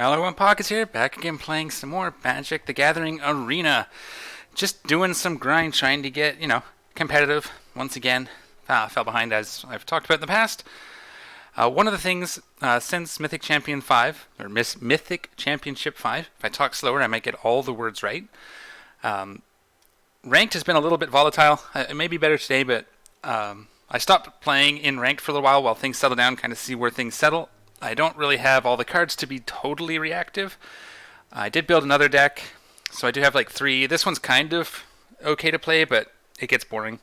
Hello everyone, Pockets here, back again playing some more Magic the Gathering Arena. Just doing some grind, trying to get, competitive. Once again, fell behind as I've talked about in the past. One of the things, since Mythic Champion 5, or Mythic Championship 5, if I talk slower I might get all the words right. Ranked has been a little bit volatile. It may be better today, but I stopped playing in ranked for a little while things settle down, kind of see where things settle. I don't really have all the cards to be totally reactive. I did build another deck, so I do have like 3. This one's kind of okay to play, but it gets boring.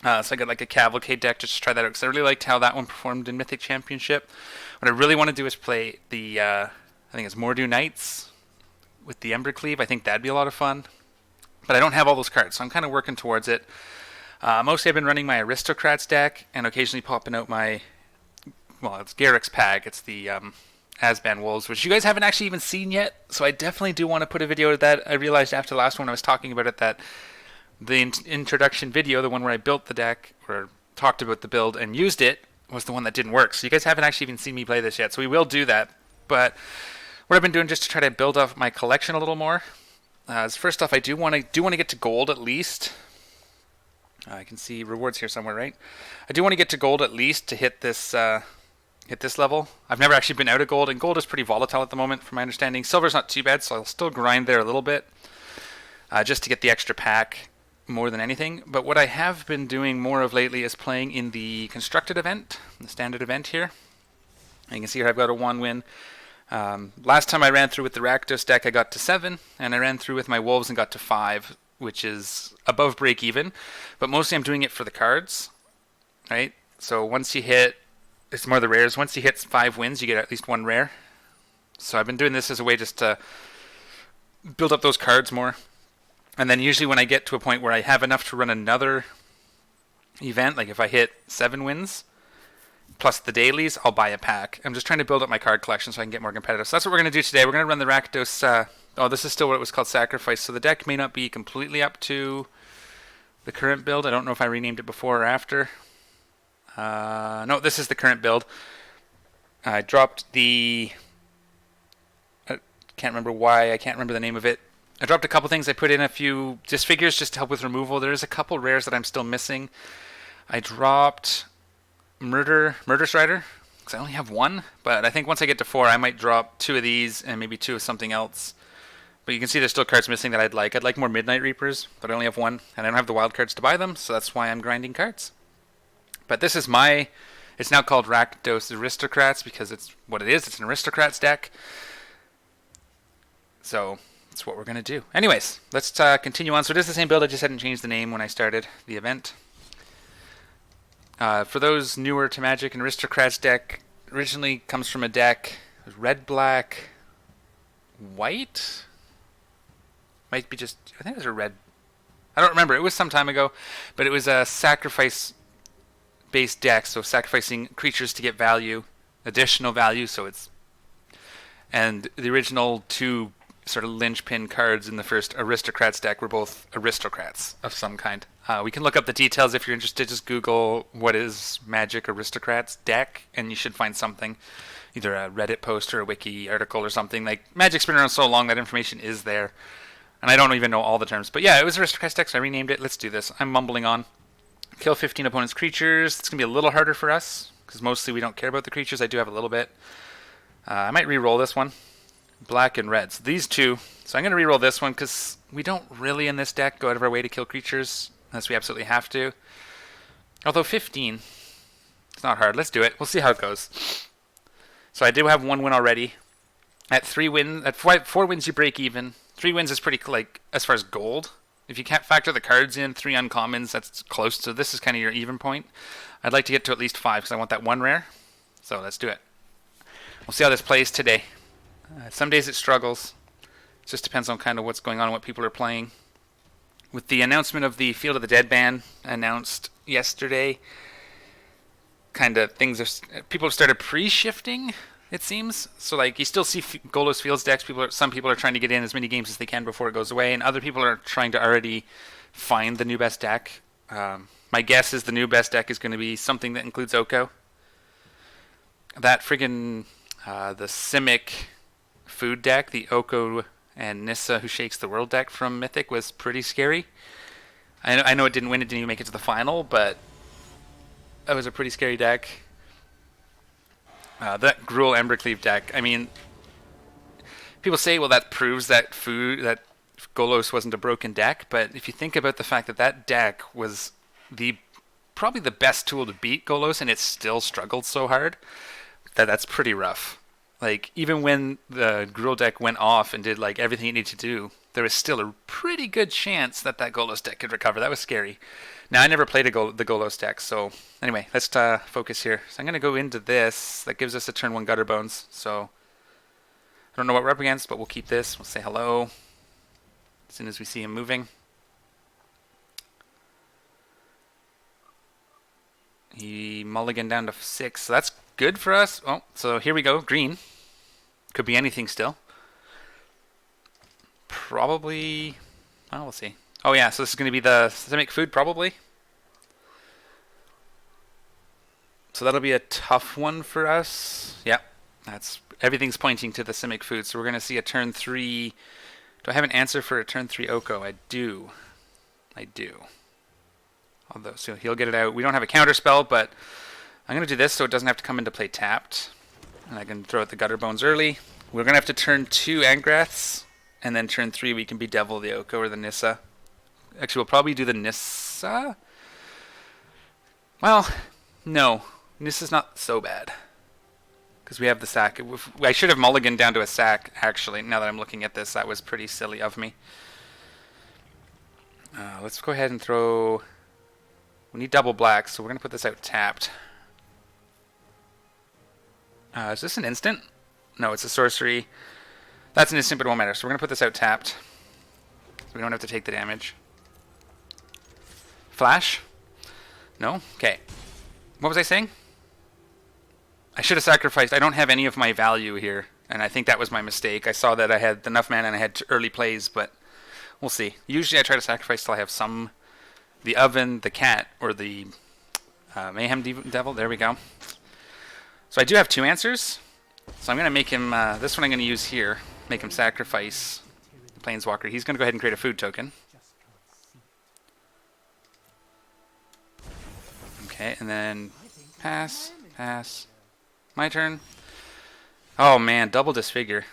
So I got like a Cavalcade deck just to try that out, because I really liked how that one performed in Mythic Championship. What I really want to do is play the, I think it's Mordu Knights with the Embercleave. I think that'd be a lot of fun. But I don't have all those cards, so I'm kind of working towards it. Mostly I've been running my Aristocrats deck, and occasionally popping out my... Well, it's Garrick's Pack. It's the Asban Wolves, which you guys haven't actually even seen yet. So I definitely do want to put a video of that. I realized after the last one I was talking about it that the introduction video, the one where I built the deck, or talked about the build and used it, was the one that didn't work. So you guys haven't actually even seen me play this yet. So we will do that. But what I've been doing just to try to build up my collection a little more is, first off, I do want to get to gold at least. I can see rewards here somewhere, right? I do want to get to gold at least to hit this level. I've never actually been out of gold, and gold is pretty volatile at the moment from my understanding. Silver's not too bad, so I'll still grind there a little bit just to get the extra pack more than anything. But what I have been doing more of lately is playing in the constructed event, the standard event here. And you can see here I've got a 1 win. Last time I ran through with the Rakdos deck I got to 7, and I ran through with my Wolves and got to 5, which is above break even. But mostly I'm doing it for the cards, right? So once you hit... It's more the rares. Once you hit 5 wins, you get at least 1 rare. So I've been doing this as a way just to build up those cards more. And then usually when I get to a point where I have enough to run another event, like if I hit 7 wins, plus the dailies, I'll buy a pack. I'm just trying to build up my card collection so I can get more competitive. So that's what we're going to do today. We're going to run the Rakdos... this is still what it was called, Sacrifice. So the deck may not be completely up to the current build. I don't know if I renamed it before or after. No, this is the current build. I dropped the... I can't remember why. I can't remember the name of it. I dropped a couple things. I put in a few disfigures just to help with removal. There's a couple rares that I'm still missing. I dropped Murder Strider, because I only have 1. But I think once I get to 4, I might drop 2 of these and maybe 2 of something else. But you can see there's still cards missing that I'd like. I'd like more Midnight Reapers, but I only have 1. And I don't have the wild cards to buy them, so that's why I'm grinding cards. But this is it's now called Rakdos Aristocrats because it's what it is. It's an Aristocrats deck. So that's what we're going to do. Anyways, let's continue on. So it is the same build. I just hadn't changed the name when I started the event. For those newer to Magic, an Aristocrats deck originally comes from a deck red, black, white. Might be just, I think it was a red. I don't remember. It was some time ago. But it was a sacrifice based deck, so sacrificing creatures to get value, additional value, and the original 2 sort of linchpin cards in the first Aristocrats deck were both aristocrats of some kind. We can look up the details if you're interested. Just Google what is Magic Aristocrats deck, and you should find something, either a Reddit post or a wiki article or something. Like, Magic's been around so long that information is there, and I don't even know all the terms. But yeah, it was Aristocrats deck, so I renamed it. Let's do this. I'm mumbling on. Kill 15 opponents' creatures. It's going to be a little harder for us, because mostly we don't care about the creatures. I do have a little bit. I might re-roll this one. Black and red. So these 2. So I'm going to re-roll this one, because we don't really in this deck go out of our way to kill creatures, unless we absolutely have to. Although 15, it's not hard. Let's do it. We'll see how it goes. So I do have 1 win already. At 4 wins you break even. 3 wins is pretty, as far as gold. If you can't factor the cards in, 3 uncommons, that's close. So this is kind of your even point. I'd like to get to at least 5 because I want that 1 rare. So let's do it. We'll see how this plays today. Some days it struggles. It just depends on kind of what's going on and what people are playing. With the announcement of the Field of the Dead ban announced yesterday, kind of people have started pre-shifting, it seems. So you still see Golos Fields decks. Some people are trying to get in as many games as they can before it goes away, and other people are trying to already find the new best deck. My guess is the new best deck is going to be something that includes Oko. That friggin' the Simic food deck, the Oko and Nissa Who Shakes the World deck from Mythic was pretty scary. I know it didn't win, it didn't even make it to the final, but that was a pretty scary deck. That Gruul Embercleave deck, I mean, people say, well, that proves that Golos wasn't a broken deck, but if you think about the fact that that deck was probably the best tool to beat Golos, and it still struggled so hard, that's pretty rough. Like, even when the Gruul deck went off and did like everything it needed to do, there was still a pretty good chance that Golos deck could recover. That was scary. Now, I never played the Golos deck, so anyway, let's focus here. So I'm going to go into this. That gives us a turn 1 Gutter Bones, so I don't know what we're up against, but we'll keep this. We'll say hello as soon as we see him moving. He mulliganed down to 6, so that's good for us. Oh, so here we go. Green. Could be anything still. Probably... oh, we'll see. Oh yeah, so this is going to be the Simic Food, probably. So that'll be a tough one for us. Yep, everything's pointing to the Simic Food. So we're going to see a turn 3... do I have an answer for a turn 3 Oko? I do. Although, so he'll get it out. We don't have a counter spell, but I'm going to do this so it doesn't have to come into play tapped. And I can throw out the Gutter Bones early. We're going to have to turn 2 Angraths, and then turn 3 we can bedevil the Oko or the Nissa. Actually, we'll probably do the Nissa. Well, no. Nissa's not so bad. Because we have the sack. I should have mulliganed down to a sack, actually. Now that I'm looking at this, that was pretty silly of me. Let's go ahead and throw... we need double black, so we're going to put this out tapped. Is this an instant? No, it's a sorcery. That's an instant, but it won't matter. So we're going to put this out tapped. So we don't have to take the damage. Flash? No? Okay. What was I saying? I should have sacrificed. I don't have any of my value here, and I think that was my mistake. I saw that I had enough mana and I had early plays, but we'll see. Usually I try to sacrifice till I have some... the Oven, the Cat, or the Mayhem Devil. There we go. So I do have 2 answers. So I'm going to make him... this one I'm going to use here. Make him sacrifice the Planeswalker. He's going to go ahead and create a food token. Okay, and then pass, pass. My turn. Oh man, double Disfigure.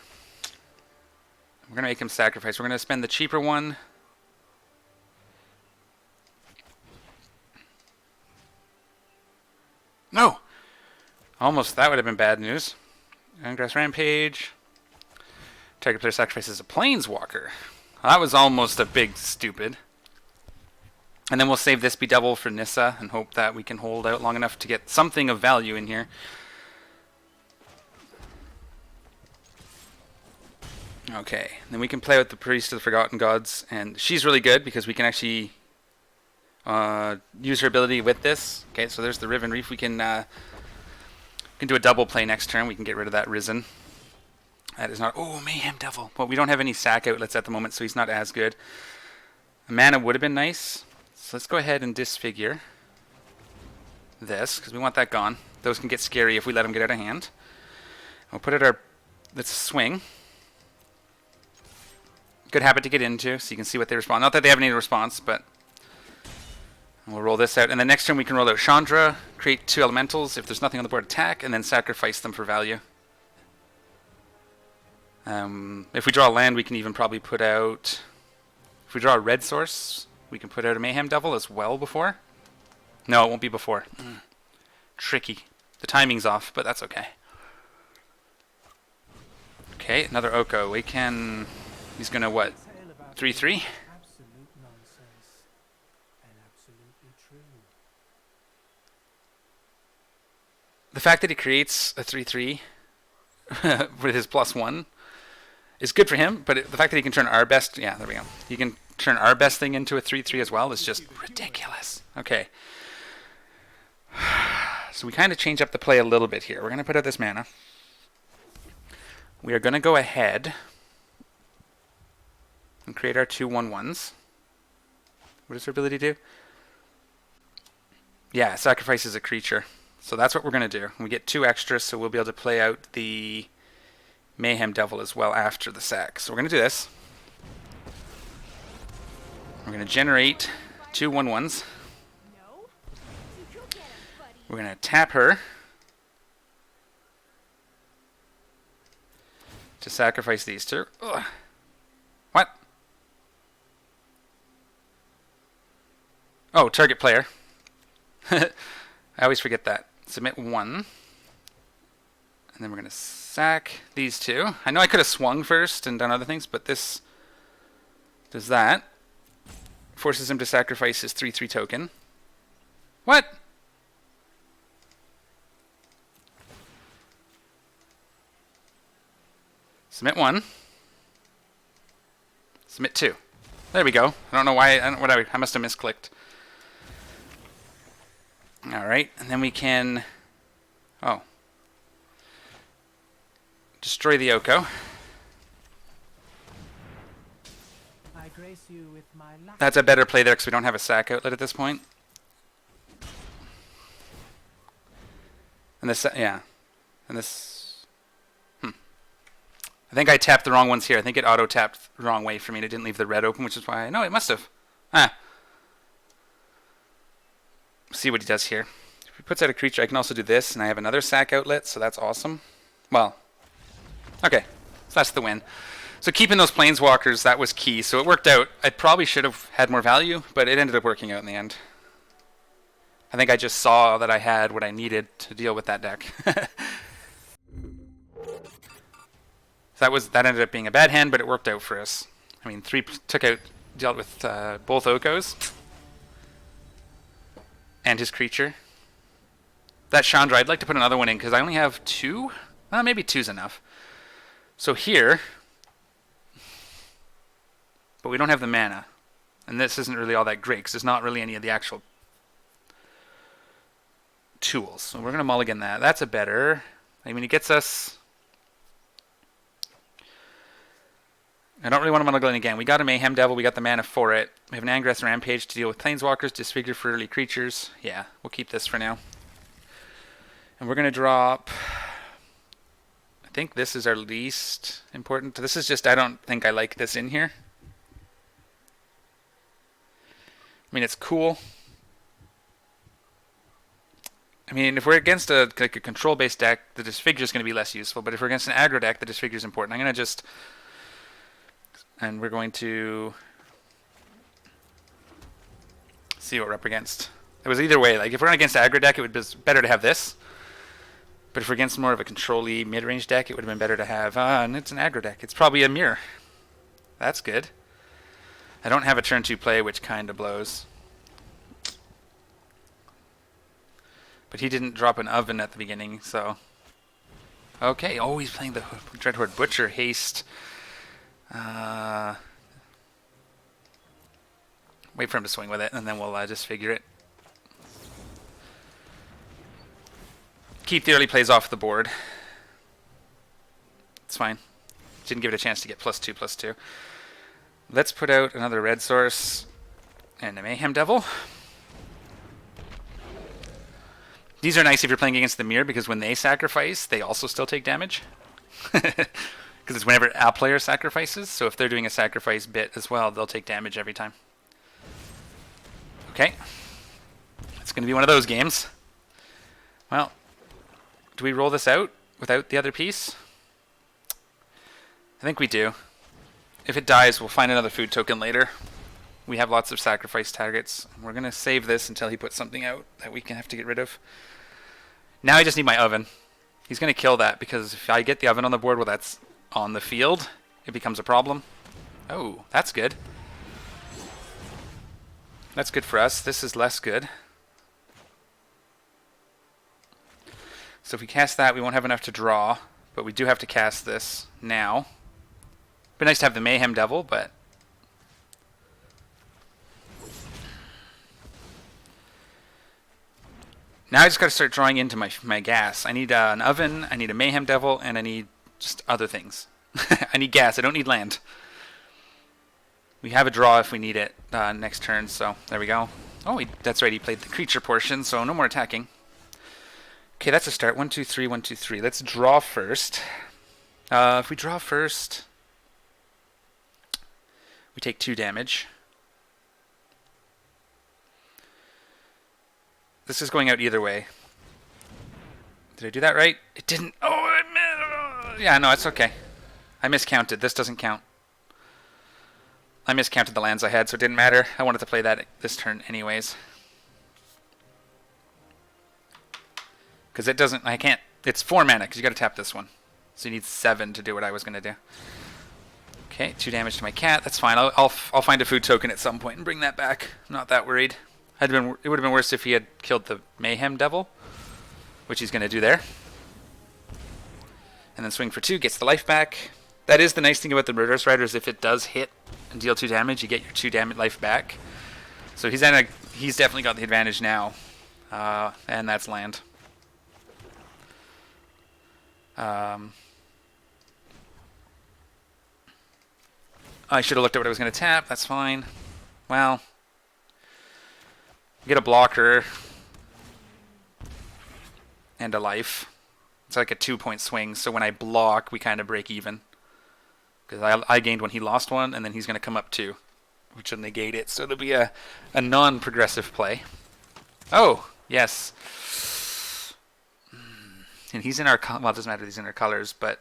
We're going to make him sacrifice. We're going to spend the cheaper one. No! Almost, that would have been bad news. Angrath's Rampage. Target player sacrifices a Planeswalker. That was almost a big stupid. And then we'll save this Bedevil for Nissa and hope that we can hold out long enough to get something of value in here. Okay, then we can play with the Priest of the Forgotten Gods, and she's really good because we can actually use her ability with this. Okay, so there's the Riven Reef. We can do a double play next turn. We can get rid of that Risen. That is not... oh, Mayhem Devil. Well, we don't have any sack outlets at the moment, so he's not as good. Mana would have been nice. So let's go ahead and disfigure this, because we want that gone. Those can get scary if we let them get out of hand. We'll put it our... let's swing. Good habit to get into, so you can see what they respond. Not that they have any response, but... we'll roll this out. And then next turn we can roll out Chandra, create 2 elementals. If there's nothing on the board, attack, and then sacrifice them for value. If we draw a land, we can even probably put out... if we draw a red source, we can put out a Mayhem Devil as well before. No, it won't be before. Tricky. The timing's off, but that's okay. Okay, another Oko. We can... he's going to, what, 3/3? The fact that he creates a 3/3 with his +1 is good for him, but the fact that he can turn our best... yeah, there we go. He can turn our best thing into a 3/3 as well is just ridiculous. Okay. So we kind of change up the play a little bit here. We're going to put out this mana. We are going to go ahead and create our 2 1/1s. What does her ability do? Yeah, sacrifices a creature. So that's what we're going to do. We get 2 extras, so we'll be able to play out the Mayhem Devil as well after the sack. So we're going to do this. We're going to generate 2 1/1s. We're going to tap her to sacrifice these two. Ugh. What? Oh, target player. I always forget that. Submit 1. And then we're going to sack these two. I know I could have swung first and done other things, but this does that. Forces him to sacrifice his 3/3 token. What? Submit 1. Submit 2. There we go. I don't know why. I must have misclicked. All right, and then we can. Oh. Destroy the Oko. I grace you with my luck. That's a better play there because we don't have a sack outlet at this point. And this, yeah. And this. I think I tapped the wrong ones here. I think it auto-tapped the wrong way for me. And it didn't leave the red open, which is why. No, it must have. See what he does here. If he puts out a creature, I can also do this, and I have another sack outlet, so that's awesome. Well, okay. So that's the win. So keeping those planeswalkers, that was key. So it worked out. I probably should have had more value, but it ended up working out in the end. I think I just saw that I had what I needed to deal with that deck. So that ended up being a bad hand, but it worked out for us. I mean, 3 dealt with both Okos and his creature. That Chandra, I'd like to put another one in because I only have 2. Well, maybe 2's enough. So here, but we don't have the mana, and this isn't really all that great because there's not really any of the actual tools. So we're gonna mulligan that. That's a better. I mean, it gets us. I don't really want to mulligan again. We got a Mayhem Devil. We got the mana for it. We have an Angrass Rampage to deal with Planeswalkers, Disfigure for early creatures. Yeah, we'll keep this for now. And we're going to drop... I think this is our least important. This is just, I don't think I like this in here. I mean, it's cool. I mean, if we're against a control-based deck, the Disfigure is going to be less useful. But if we're against an aggro deck, the Disfigure is important. I'm going to just... And we're going to see what we're up against. It was either way. Like, if we're against an aggro deck, it would be better to have this. But if we're against more of a control-y mid-range deck, it would have been better to have... and it's an aggro deck. It's probably a mirror. That's good. I don't have a turn 2 play, which kind of blows. But he didn't drop an oven at the beginning, so... Okay, oh, he's playing the Dreadhorde Butcher Haste. Wait for him to swing with it, and then we'll just figure it. Keep the early plays off the board. It's fine. Didn't give it a chance to get +2/+2. Let's put out another red source and a Mayhem Devil. These are nice if you're playing against the mirror, because when they sacrifice, they also still take damage. Because it's whenever a player sacrifices, so if they're doing a sacrifice bit as well, they'll take damage every time. Okay. It's going to be one of those games. Well, do we roll this out without the other piece? I think we do. If it dies, we'll find another food token later. We have lots of sacrifice targets. We're going to save this until he puts something out that we can have to get rid of. Now I just need my oven. He's going to kill that, because if I get the oven on the board, well, that's on the field. It becomes a problem. Oh, that's good. That's good for us. This is less good. So if we cast that, we won't have enough to draw, but we do have to cast this now. It'd be nice to have the Mayhem Devil, but... Now I just got to start drawing into my gas. I need an oven, I need a Mayhem Devil, and I need just other things. I need gas, I don't need land. We have a draw if we need it next turn, so there we go. Oh, that's right, he played the creature portion, so no more attacking. Okay, that's a start. 1, 2, 3, 1, 2, 3. Let's draw first. If we draw first, we take 2 damage. This is going out either way. Did I do that right? It didn't. Oh, yeah, no, it's okay. I miscounted. This doesn't count. I miscounted the lands I had, so it didn't matter. I wanted to play that this turn anyways. Because it doesn't, I can't, it's 4 mana, because you got to tap this one. So you need 7 to do what I was going to do. Okay, 2 damage to my cat, that's fine. I'll find a food token at some point and bring that back. I'm not that worried. It would have been worse if he had killed the Mayhem Devil, which he's going to do there. And then swing for 2, gets the life back. That is the nice thing about the Murderous Rider, is if it does hit and deal 2 damage, you get your 2 damage life back. So he's definitely got the advantage now. And that's land. I should have looked at what I was going to tap. That's fine. Well, get a blocker and a life. It's like a 2-point swing. So when I block, we kind of break even. Because I gained when he lost 1, and then he's going to come up 2, which will negate it. So it'll be a non-progressive play. Oh, yes. And he's in our, well, it doesn't matter if he's in our colors, but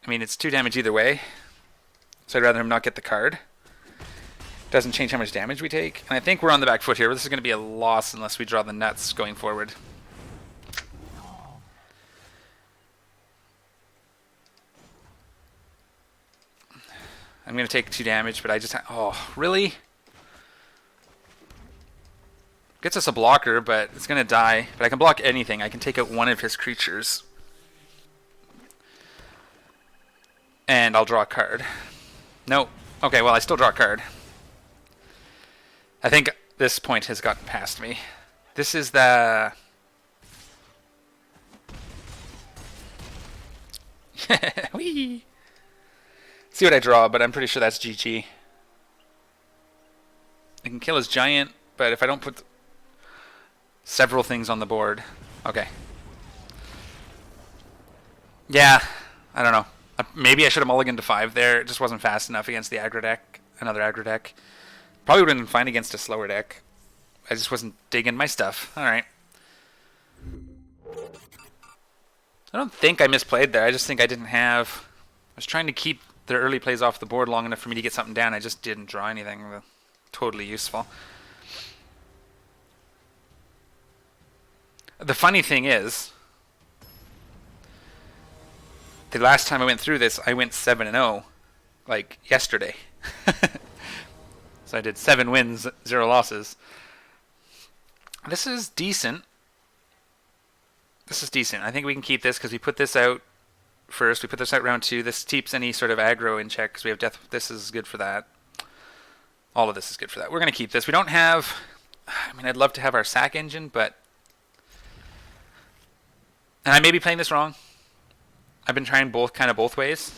I mean, it's 2 damage either way. So I'd rather him not get the card. Doesn't change how much damage we take. And I think we're on the back foot here. This is going to be a loss unless we draw the nuts going forward. I'm going to take 2 damage, but I just... oh, really? Gets us a blocker, but it's going to die. But I can block anything. I can take out one of his creatures. And I'll draw a card. Nope. Okay, well, I still draw a card. I think this point has gotten past me. This is the... Whee! See what I draw, but I'm pretty sure that's GG. I can kill his giant, but if I don't put several things on the board... Okay. Yeah, I don't know. Maybe I should have mulliganed to 5 there. It just wasn't fast enough against the aggro deck. Another aggro deck. Probably would have been fine against a slower deck. I just wasn't digging my stuff. Alright. I don't think I misplayed there. I just think I didn't have... I was trying to keep their early plays off the board long enough for me to get something down. I just didn't draw anything totally useful. The funny thing is, the last time I went through this, I went 7-0, like yesterday. So I did 7 wins, 0 losses. This is decent. This is decent. I think we can keep this because we put this out first. We put this out round 2. This keeps any sort of aggro in check because we have death. This is good for that. All of this is good for that. We're going to keep this. We don't have... I mean, I'd love to have our sack engine, but... And I may be playing this wrong. I've been trying both ways.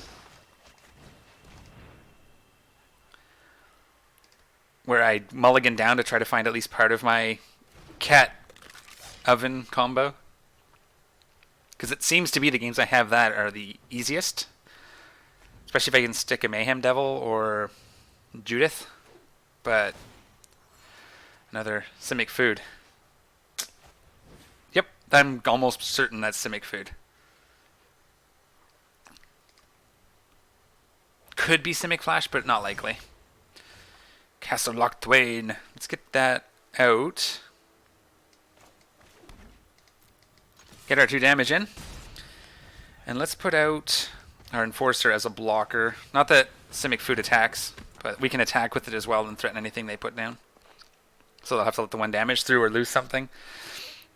Where I mulligan down to try to find at least part of my cat oven combo. Because it seems to be the games I have that are the easiest. Especially if I can stick a Mayhem Devil or Judith. But another Simic Food. Yep, I'm almost certain that's Simic Food. Could be Simic Flash, but not likely. Castle Loch Twain. Let's get that out. Get our 2 damage in. And let's put out our Enforcer as a blocker. Not that Simic Food attacks, but we can attack with it as well and threaten anything they put down. So they'll have to let the 1 damage through or lose something.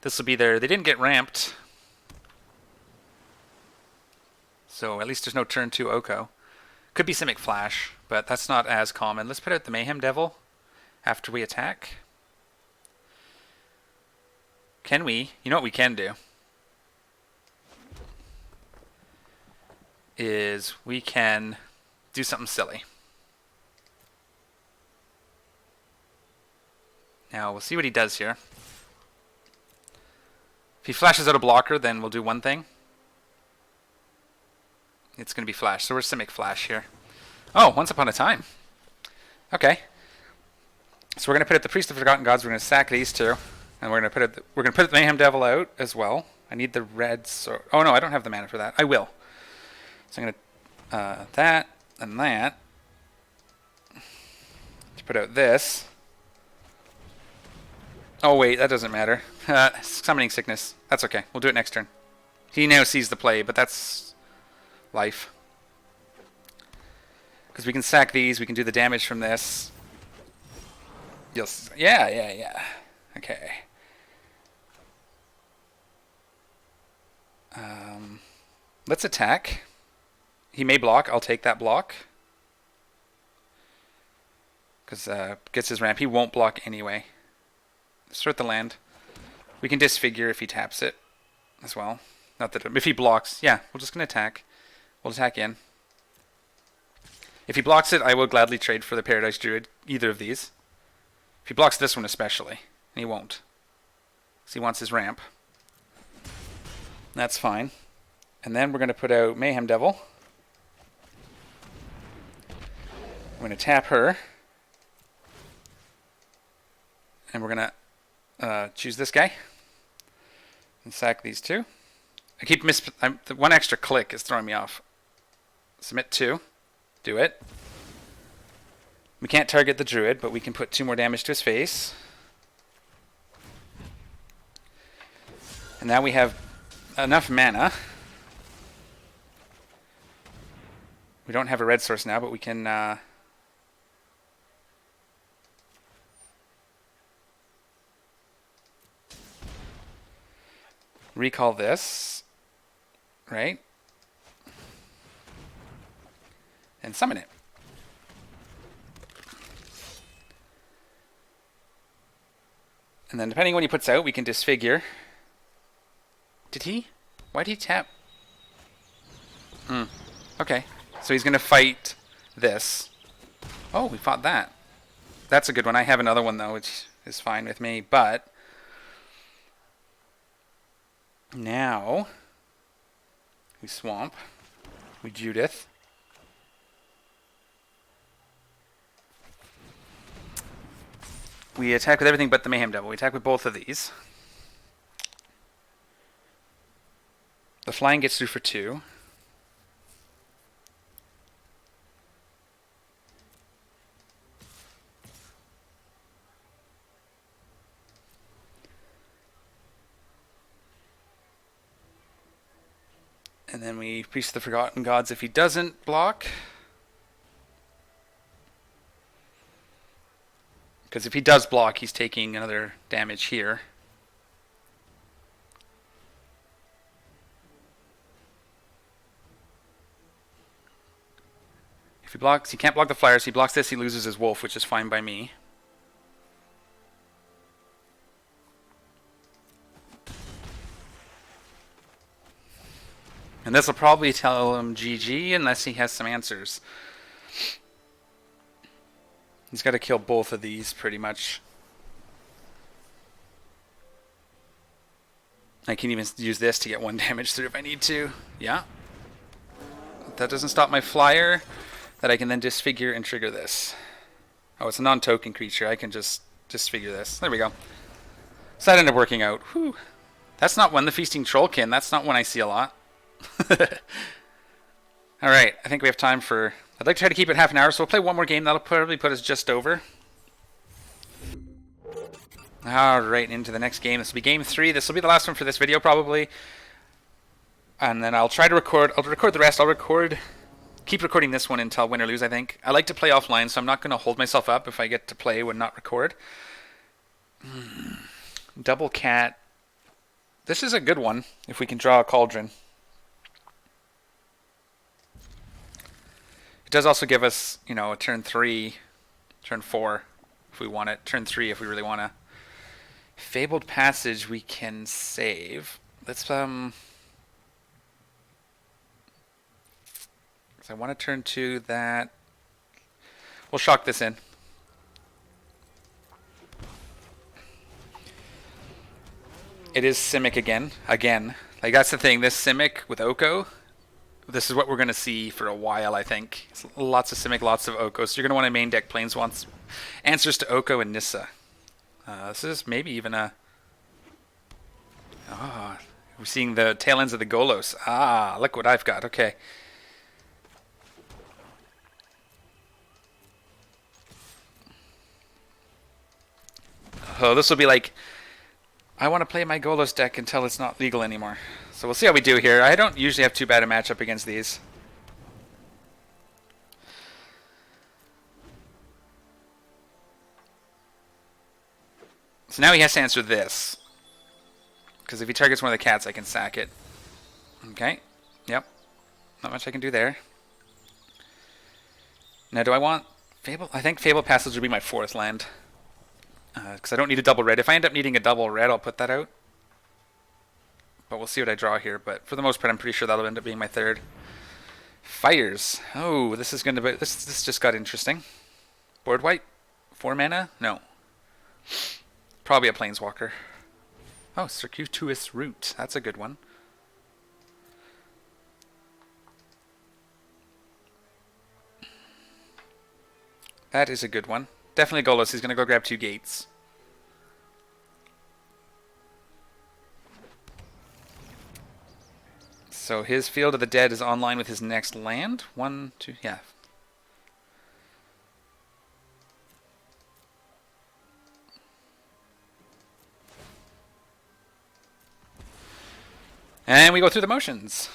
This will be their... They didn't get ramped. So at least there's no turn 2 Oko. Could be Simic Flash, but that's not as common. Let's put out the Mayhem Devil after we attack. Can we? You know what we can do? Is we can do something silly. Now, we'll see what he does here. If he flashes out a blocker, then we'll do one thing. It's going to be Flash. So we're Simic Flash here. Oh, Once Upon a Time. Okay. So we're going to put out the Priest of Forgotten Gods. We're going to sack these two. And we're going to put the Mayhem Devil out as well. I need the red sword. Oh no, I don't have the mana for that. I will. So I'm going to that and that to put out this. Oh wait, that doesn't matter. Summoning Sickness. That's okay. We'll do it next turn. He now sees the play, but that's life. Because we can sack these, we can do the damage from this. Yeah. Okay. Let's attack. He may block. I'll take that block. Because gets his ramp. He won't block anyway. Start the land. We can disfigure if he taps it as well. Not that if he blocks, yeah, we're just gonna attack. We'll attack in. If he blocks it, I will gladly trade for the Paradise Druid, either of these. If he blocks this one especially, and he won't, because he wants his ramp. That's fine. And then we're gonna put out Mayhem Devil. I'm gonna tap her, and we're gonna choose this guy and sack these two. I keep the one extra click is throwing me off. Submit 2. Do it. We can't target the druid, but we can put 2 more damage to his face. And now we have enough mana. We don't have a red source now, but we can recall this, right? And summon it. And then depending on when he puts out, we can disfigure. Did he? Why did he tap? Okay. So he's going to fight this. Oh, we fought that. That's a good one. I have another one, though, which is fine with me. But now we swamp. We Judith. We attack with everything but the Mayhem Devil. We attack with both of these. The flying gets through for 2. And then we Priest of the Forgotten Gods if he doesn't block. Because if he does block, he's taking another damage here. If he blocks, he can't block the flyers. He blocks this, he loses his wolf, which is fine by me. And this will probably tell him GG unless he has some answers. He's got to kill both of these pretty much. I can even use this to get 1 damage through if I need to. Yeah. That doesn't stop my flyer. That I can then disfigure and trigger this. Oh, it's a non-token creature. I can just disfigure this. There we go. So that ended up working out. Whew. That's not one. The Feasting Trollkin. That's not one I see a lot. Alright, I think we have time for... I'd like to try to keep it half an hour, so we'll play one more game. That'll probably put us just over. Alright, into the next game. This will be game 3. This will be the last one for this video, probably. And then I'll try to record... I'll record the rest. Keep recording this one until win or lose, I think. I like to play offline, so I'm not going to hold myself up if I get to play when not record. Double cat. This is a good one, if we can draw a cauldron. It does also give us, you know, a turn 3, turn 4, if we want it. Turn 3 if we really want to. Fabled Passage we can save. Let's, I want to turn to that. We'll shock this in. It is Simic again. Like, that's the thing. This Simic with Oko This is what we're going to see for a while, I think. Lots of Simic, lots of Oko. So you're going to want to main deck Planeswans. Answers to Oko and Nissa. This is maybe even a... Ah, we're seeing the tail ends of the Golos. Ah, look what I've got. Okay. Oh, this will be like... I want to play my Golos deck until it's not legal anymore. So we'll see how we do here. I don't usually have too bad a matchup against these. So now he has to answer this. Because if he targets one of the cats, I can sack it. Okay. Yep. Not much I can do there. Now, do I want Fable? I think Fable Passage would be my 4th land. Because I don't need a double red. If I end up needing a double red, I'll put that out. But we'll see what I draw here. But for the most part, I'm pretty sure that'll end up being my 3rd. Fires. Oh, this is going to be... This just got interesting. Board white? 4 mana? No. Probably a Planeswalker. Oh, Circuitous Root. That's a good one. That is a good one. Definitely Golos. He's going to go grab 2 gates. So his Field of the Dead is online with his next land. 1, 2, yeah. And we go through the motions.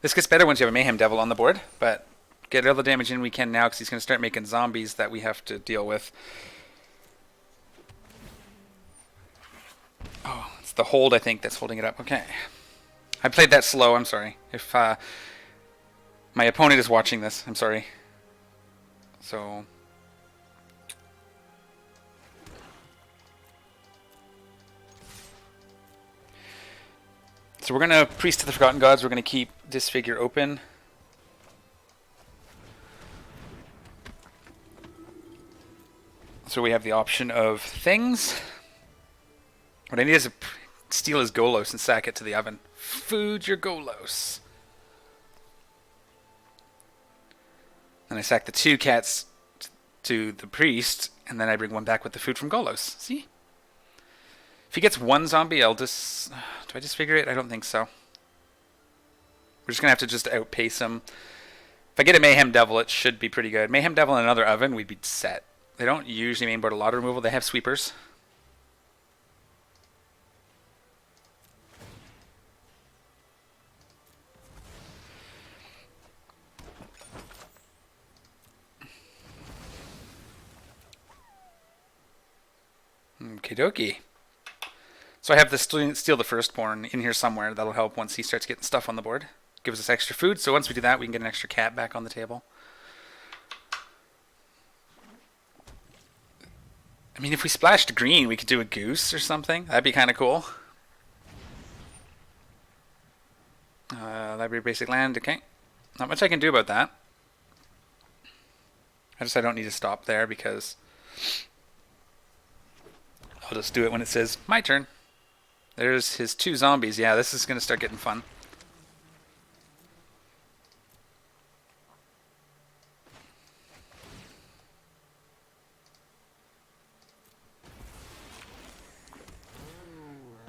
This gets better once you have a Mayhem Devil on the board, but get all the damage in we can now because he's going to start making zombies that we have to deal with. Oh, it's the hold, I think, that's holding it up. Okay. I played that slow, I'm sorry. If my opponent is watching this, I'm sorry. So... So we're going to Priest to the Forgotten Gods. We're going to keep Disfigure open. So we have the option of things. What I need is to steal his Golos and sack it to the oven. Food your Golos. And I sack the 2 cats to the priest, and then I bring 1 back with the food from Golos. See? If he gets 1 zombie, I'll just... Do I disfigure it? I don't think so. We're just going to have to just outpace him. If I get a Mayhem Devil, it should be pretty good. Mayhem Devil and another oven, we'd be set. They don't usually mainboard a lot of removal. They have sweepers. Okie dokie. So I have this Steal the Firstborn in here somewhere. That'll help once he starts getting stuff on the board. Gives us extra food. So once we do that, we can get an extra cat back on the table. I mean, if we splashed green, we could do a goose or something. That'd be kind of cool. Library Basic Land. Okay. Not much I can do about that. I don't need to stop there because I'll just do it when it says my turn. There's his 2 zombies. Yeah, this is going to start getting fun.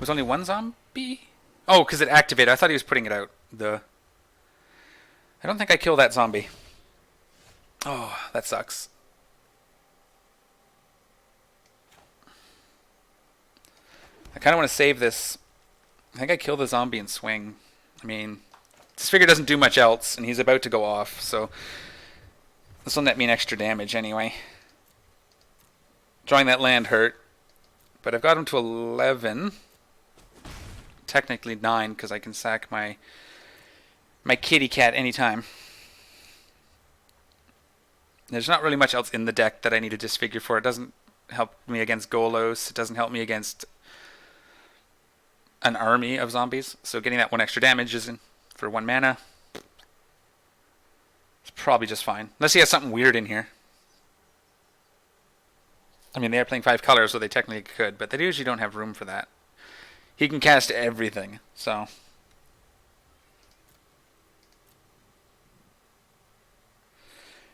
Was only 1 zombie? Oh, because it activated. I thought he was putting it out. I don't think I killed that zombie. Oh, that sucks. I kind of want to save this. I think I kill the zombie and swing. I mean, this figure doesn't do much else, and he's about to go off, so this will net me an extra damage anyway. Drawing that land hurt, but I've got him to 11. Technically 9, because I can sack my kitty cat anytime. There's not really much else in the deck that I need to disfigure for. It doesn't help me against Golos. It doesn't help me against an army of zombies. So getting that 1 extra damage is in for 1 mana. It's probably just fine. Unless he has something weird in here. I mean, they are playing 5 colors, so they technically could, but they usually don't have room for that. He can cast everything, so...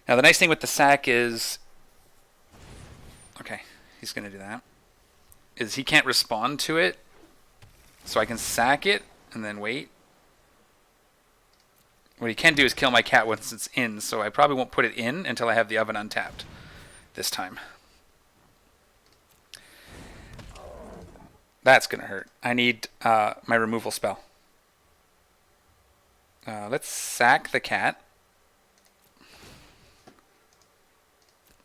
Now, the nice thing with the sack is... Okay, he's going to do that. Is he can't respond to it, so I can sack it and then wait. What he can do is kill my cat once it's in, so I probably won't put it in until I have the oven untapped this time. That's going to hurt. I need my removal spell. Let's sack the cat.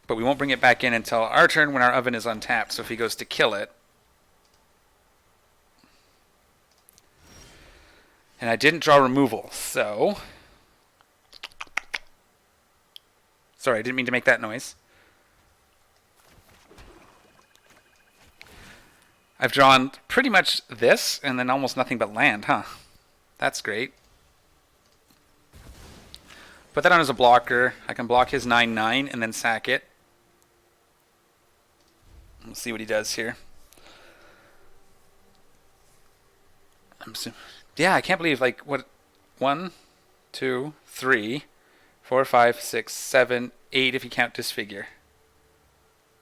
But we won't bring it back in until our turn when our oven is untapped, so if he goes to kill it. And I didn't draw removal, so... Sorry, I didn't mean to make that noise. I've drawn pretty much this, and then almost nothing but land, huh? That's great. Put that on as a blocker. I can block his 9/9 and then sack it. We'll see what he does here. Yeah, I can't believe, like, what... 1, 2, 3, 4, 5, 6, 7, 8 if you count disfigure.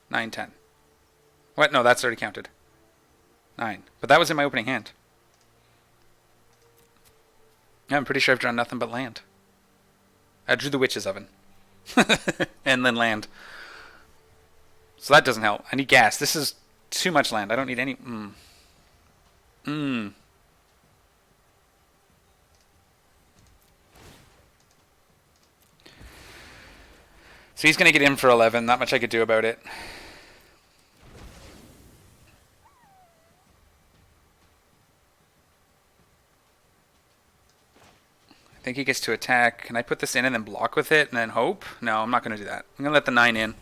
9, 10. What? No, that's already counted. 9. But that was in my opening hand. Yeah, I'm pretty sure I've drawn nothing but land. I drew the Witch's Oven. And then land. So that doesn't help. I need gas. This is too much land. I don't need any... So he's going to get in for 11. Not much I could do about it. I think he gets to attack. Can I put this in and then block with it and then hope? No, I'm not going to do that. I'm going to let the 9 in.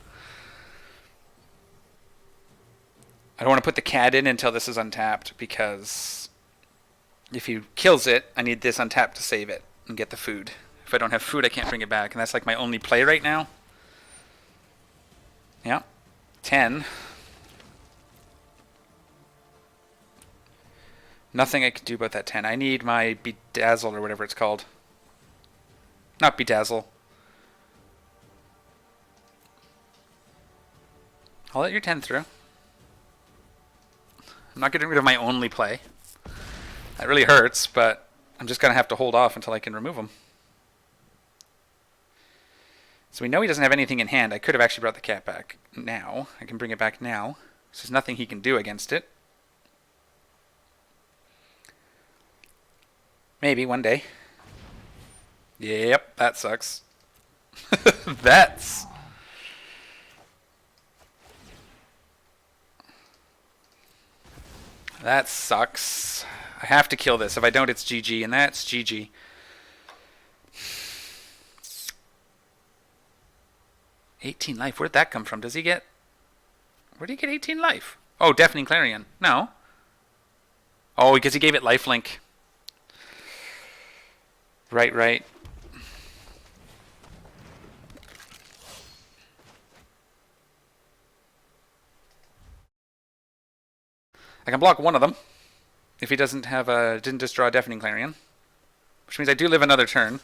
I don't want to put the cat in until this is untapped, because if he kills it, I need this untapped to save it and get the food. If I don't have food, I can't bring it back, and that's like my only play right now. Yeah. 10. Nothing I can do about that 10. I need my Bedazzle or whatever it's called. Not Bedazzle. I'll let your 10 through. I'm not getting rid of my only play. That really hurts, but I'm just going to have to hold off until I can remove him. So we know he doesn't have anything in hand. I could have actually brought the cat back now. I can bring it back now. So there's nothing he can do against it. Maybe one day. Yep, that sucks. That sucks. I have to kill this. If I don't, it's GG, and that's GG. $18 life. Where'd that come from? Does he get... Where'd he get 18 life? Oh, Deafening Clarion. No. Oh, because he gave it lifelink. Right. I can block one of them if he doesn't have a... didn't just draw a Deafening Clarion. Which means I do live another turn.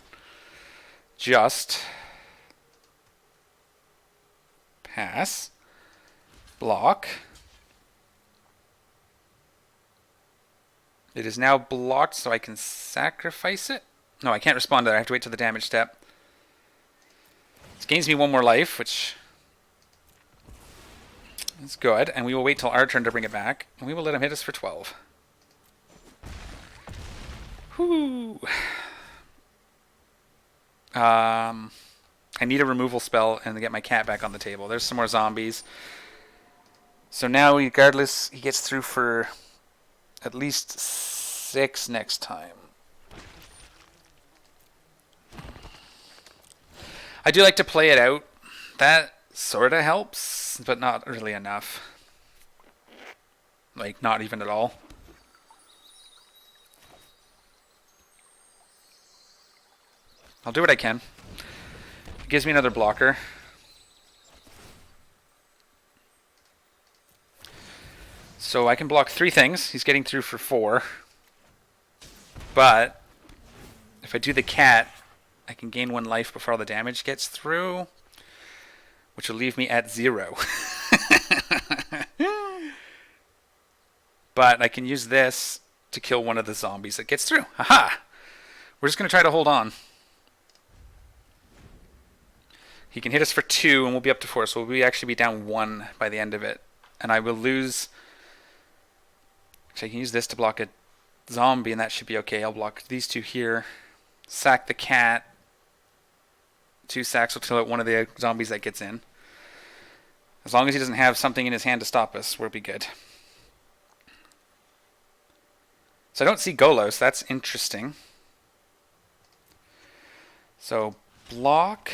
Just... pass. Block. It is now blocked, so I can sacrifice it. No, I can't respond to that. I have to wait till the damage step. This gains me one more life, which is good. And we will wait till our turn to bring it back. And we will let him hit us for 12. Whoo! I need a removal spell and to get my cat back on the table. There's some more zombies. So now, regardless, he gets through for at least 6 next time. I do like to play it out. That sort of helps, but not really enough. Like, not even at all. I'll do what I can. It gives me another blocker. So I can block 3 things. He's getting through for 4. But if I do the cat, I can gain 1 life before all the damage gets through, which will leave me at 0. But I can use this to kill one of the zombies that gets through. Haha! We're just going to try to hold on. He can hit us for 2 and we'll be up to 4, so we'll actually be down 1 by the end of it. And I will lose... Actually, I can use this to block a zombie and that should be okay. I'll block these 2 here. Sack the cat. 2 sacks will kill out one of the zombies that gets in. As long as he doesn't have something in his hand to stop us, we'll be good. So I don't see Golos. That's interesting. So block,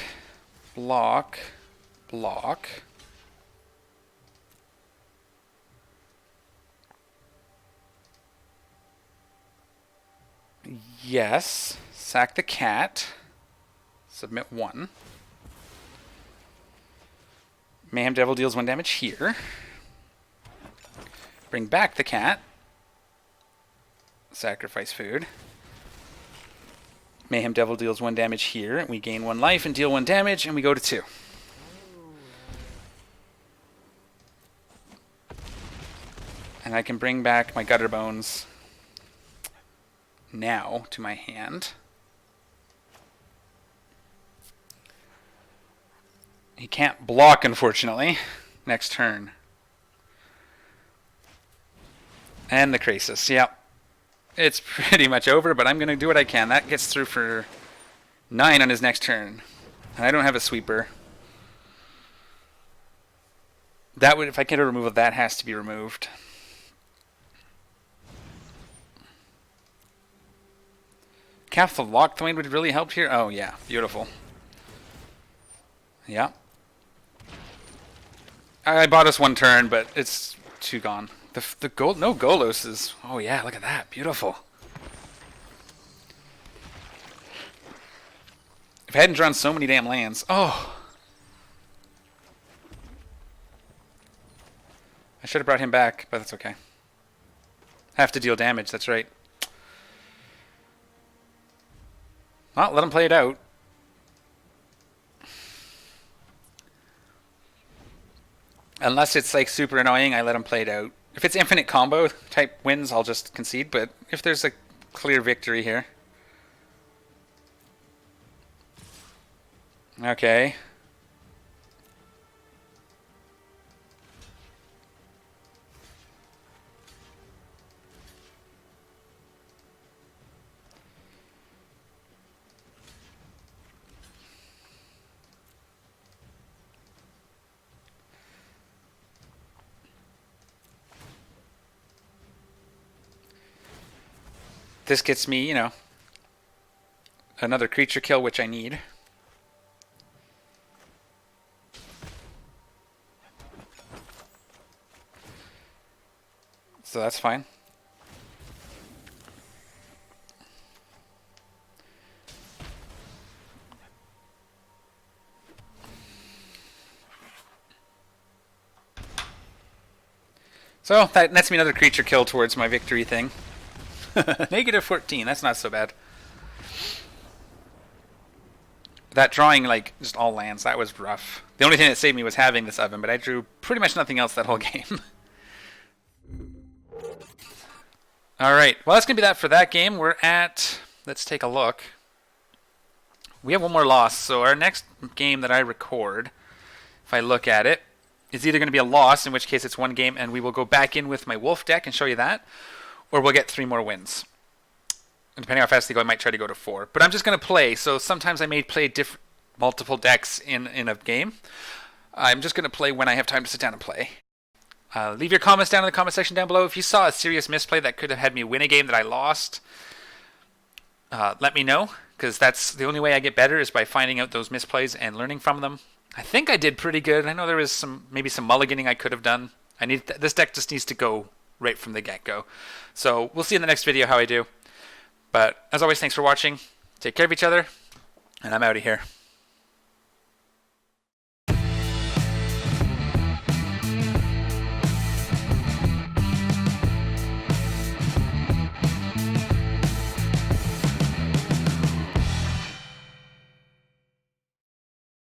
block, block. Yes. Sack the cat. Submit 1. Mayhem Devil deals 1 damage here. Bring back the cat. Sacrifice food. Mayhem Devil deals 1 damage here. We gain 1 life and deal 1 damage, and we go to 2. And I can bring back my Gutter Bones now to my hand. He can't block, unfortunately, next turn. And the Krasis, yep. It's pretty much over, but I'm going to do what I can. That gets through for 9 on his next turn. And I don't have a sweeper. That would, if I get a removal, that has to be removed. Calf the Lockthwain would really help here. Oh, yeah. Beautiful. Yeah. I bought us 1 turn, but it's 2 gone. The gold, no Golos is... Oh, yeah. Look at that. Beautiful. If I hadn't drawn so many damn lands... Oh! I should have brought him back, but that's okay. Have to deal damage, that's right. Well, let him play it out. Unless it's like super annoying, I let him play it out. If it's infinite combo type wins, I'll just concede, but if there's a clear victory here. Okay. This gets me, you know, another creature kill, which I need. So that's fine. So that nets me another creature kill towards my victory thing. Negative 14, that's not so bad. That drawing, like, just all lands, that was rough. The only thing that saved me was having this oven, but I drew pretty much nothing else that whole game. Alright, well that's going to be that for that game. We're at, let's take a look. We have 1 more loss, so our next game that I record, if I look at it, is either going to be a loss, in which case it's 1 game, and we will go back in with my Wolf deck and show you that, or we'll get 3 more wins. And depending on how fast they go, I might try to go to 4. But I'm just going to play, so sometimes I may play multiple decks in a game. I'm just going to play when I have time to sit down and play. Leave your comments down in the comment section down below. If you saw a serious misplay that could have had me win a game that I lost, let me know, because that's the only way I get better is by finding out those misplays and learning from them. I think I did pretty good. I know there was maybe some mulliganing I could have done. This deck just needs to go right from the get-go. So we'll see in the next video how I do. But as always, thanks for watching. Take care of each other, and I'm out of here.